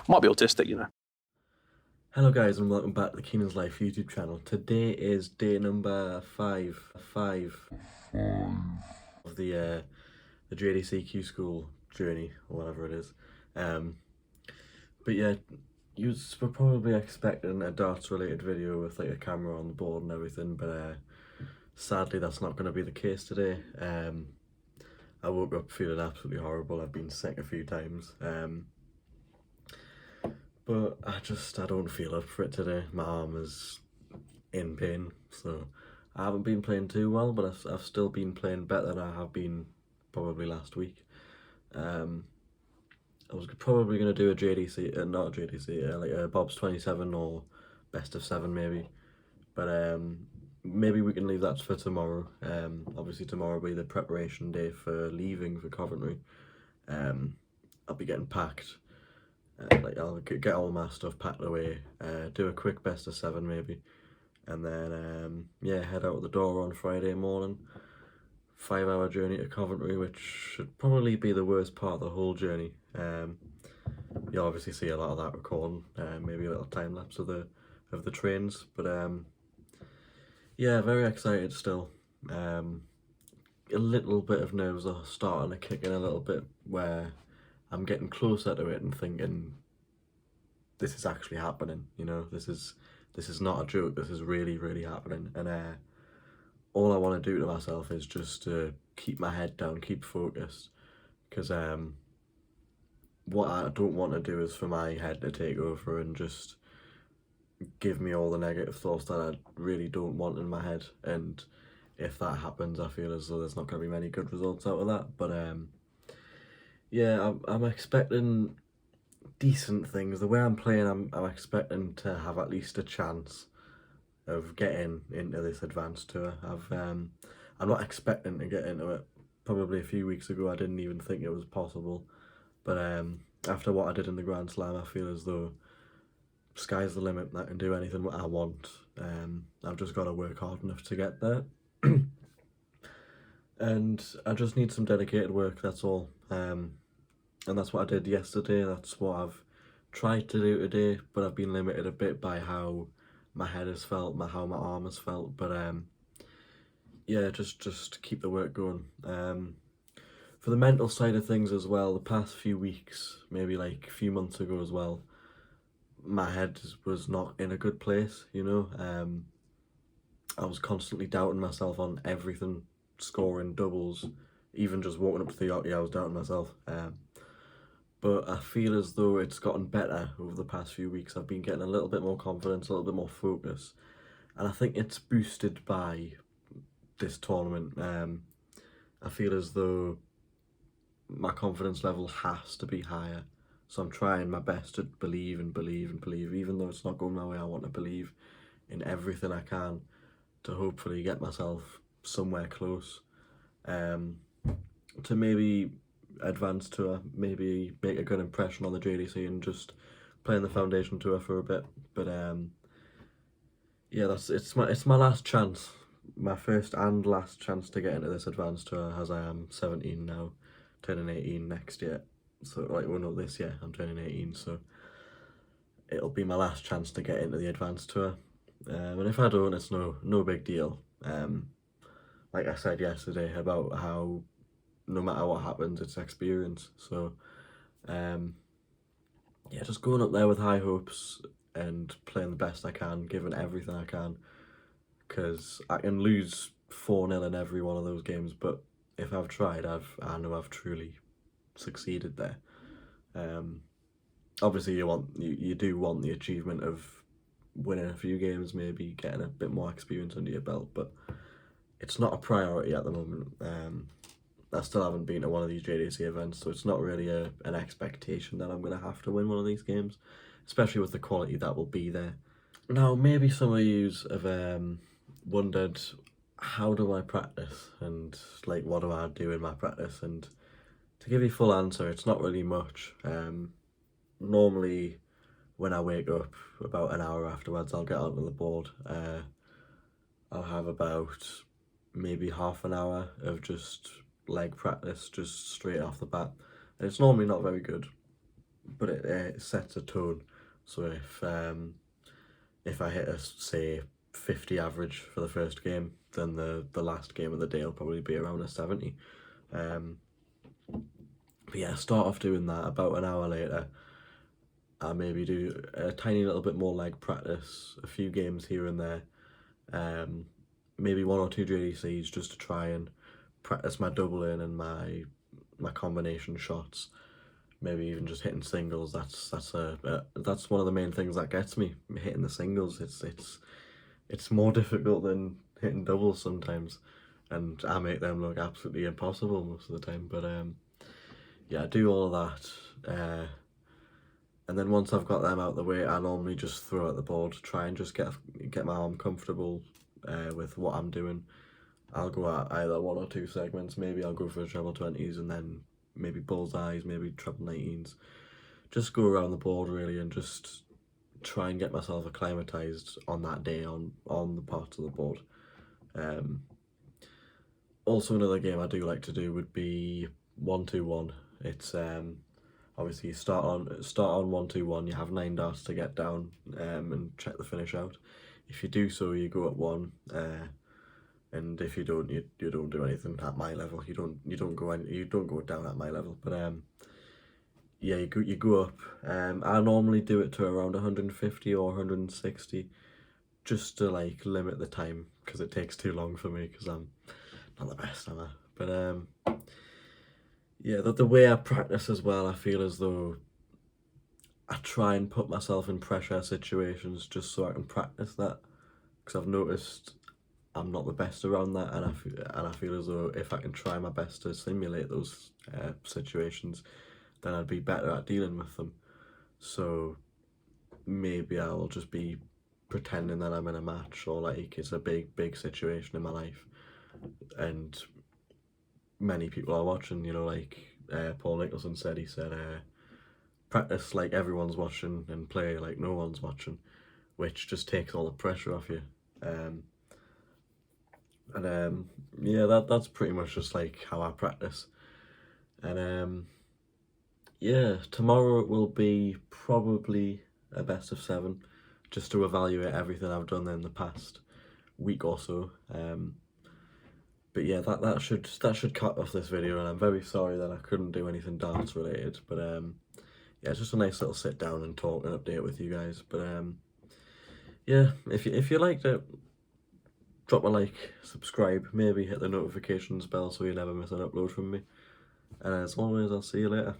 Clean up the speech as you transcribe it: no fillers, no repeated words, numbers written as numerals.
Might be autistic, you know. Hello guys and welcome back to the Keenan's Life YouTube channel. Today is day number five of the JDC Q-School journey, or whatever it is. But yeah, you were probably expecting a darts related video with like a camera on the board and everything, but sadly that's not going to be the case today. I woke up feeling absolutely horrible. I've been sick a few times. But I don't feel up for it today. My arm is in pain, so I haven't been playing too well, but I've still been playing better than I have been probably last week. I was probably going to do a JDC, not a JDC, like a Bob's 27 or best of 7 maybe, but maybe we can leave that for tomorrow. Obviously tomorrow will be the preparation day for leaving for Coventry. I'll be getting packed. Like I'll get all my stuff packed away, do a quick best of 7 maybe, and then yeah, head out the door on Friday morning. 5-hour journey to Coventry, which should probably be the worst part of the whole journey. You'll obviously see a lot of that recording, maybe a little time lapse of the trains, but yeah, very excited still. A little bit of nerves are starting to kick in a little bit, where I'm getting closer to it and thinking, this is actually happening, you know, this is not a joke, this is really, really happening, and all I want to do to myself is just to keep my head down, keep focused, because what I don't want to do is for my head to take over and just give me all the negative thoughts that I really don't want in my head, and if that happens I feel as though there's not going to be many good results out of that. But yeah, I'm expecting decent things. The way I'm playing, I'm expecting to have at least a chance of getting into this advanced tour. I'm not expecting to get into it. Probably a few weeks ago I didn't even think it was possible, but after what I did in the Grand Slam, I feel as though sky's the limit. I can do anything I want. I've just got to work hard enough to get there. And I just need some dedicated work, that's all. And that's what I did yesterday, that's what I've tried to do today, but I've been limited a bit by how my head has felt, how my arm has felt, but yeah, just keep the work going. For the mental side of things as well, the past few weeks, maybe like a few months ago as well, my head was not in a good place, you know. I was constantly doubting myself on everything, scoring doubles, even just walking up to the yacht, I was doubting myself. But I feel as though it's gotten better over the past few weeks. I've been getting a little bit more confidence, a little bit more focus, and I think it's boosted by this tournament. I feel as though my confidence level has to be higher, so I'm trying my best to believe and believe and believe, even though it's not going my way. I want to believe in everything I can to hopefully get myself somewhere close, to maybe advance tour, maybe make a good impression on the JDC and just play in the foundation tour for a bit. But yeah, it's my last chance, my first and last chance to get into this advanced tour, as I am 17 now, turning 18 next year. So like, well, not this year, I'm turning 18, so it'll be my last chance to get into the advanced tour. And if I don't, it's no big deal. Like I said yesterday about how no matter what happens, it's experience. So yeah, just going up there with high hopes and playing the best I can, giving everything I can, because I can lose 4-0 in every one of those games, but if I've tried, I know I've truly succeeded there. Obviously you do want the achievement of winning a few games, maybe getting a bit more experience under your belt, but it's not a priority at the moment. I still haven't been to one of these JDC events, so it's not really an expectation that I'm going to have to win one of these games, especially with the quality that will be there. Now, maybe some of yous have wondered, how do I practice, and like, what do I do in my practice? And to give you a full answer, it's not really much. Normally, when I wake up, about an hour afterwards, I'll get onto the board. I'll have about maybe half an hour of just leg practice, just straight off the bat. And it's normally not very good, but it sets a tone. So if I hit a, say, 50 average for the first game, then the last game of the day will probably be around a 70. But yeah, start off doing that. About an hour later, I maybe do a tiny little bit more leg practice, a few games here and there, maybe 1 or 2 JDCs just to try and practice my doubling and my combination shots. Maybe even just hitting singles. That's one of the main things that gets me, hitting the singles. It's more difficult than hitting doubles sometimes, and I make them look absolutely impossible most of the time. But yeah, I do all of that, and then once I've got them out of the way, I normally just throw at the board, try and just get my arm comfortable with what I'm doing. I'll go at either 1 or 2 segments. Maybe I'll go for treble 20s and then maybe bullseyes, maybe treble 19s. Just go around the board really and just try and get myself acclimatized on that day on the parts of the board. Also, another game I do like to do would be 1-2-1. It's obviously you start on 1-2-1. You have 9 darts to get down and check the finish out. If you do so, you go at 1. And if you don't, you don't do anything at my level. You don't go down at my level. But yeah, you go up. I normally do it to around 150 or 160, just to like limit the time because it takes too long for me because I'm not the best, am I? But yeah, the way I practice as well, I feel as though I try and put myself in pressure situations just so I can practice that, because I've noticed I'm not the best around that, and I feel as though if I can try my best to simulate those situations, then I'd be better at dealing with them. So maybe I'll just be pretending that I'm in a match, or like it's a big situation in my life, and many people are watching. You know, like Paul Nicholson said, he said, practice like everyone's watching and play like no one's watching, which just takes all the pressure off you. And yeah, that's pretty much just like how I practice. And yeah, tomorrow it will be probably a best of 7, just to evaluate everything I've done in the past week or so. But yeah, that should cut off this video, and I'm very sorry that I couldn't do anything darts related. But yeah, it's just a nice little sit down and talk and update with you guys. But yeah, if you liked it, drop a like, subscribe, maybe hit the notifications bell so you never miss an upload from me. And as always, I'll see you later.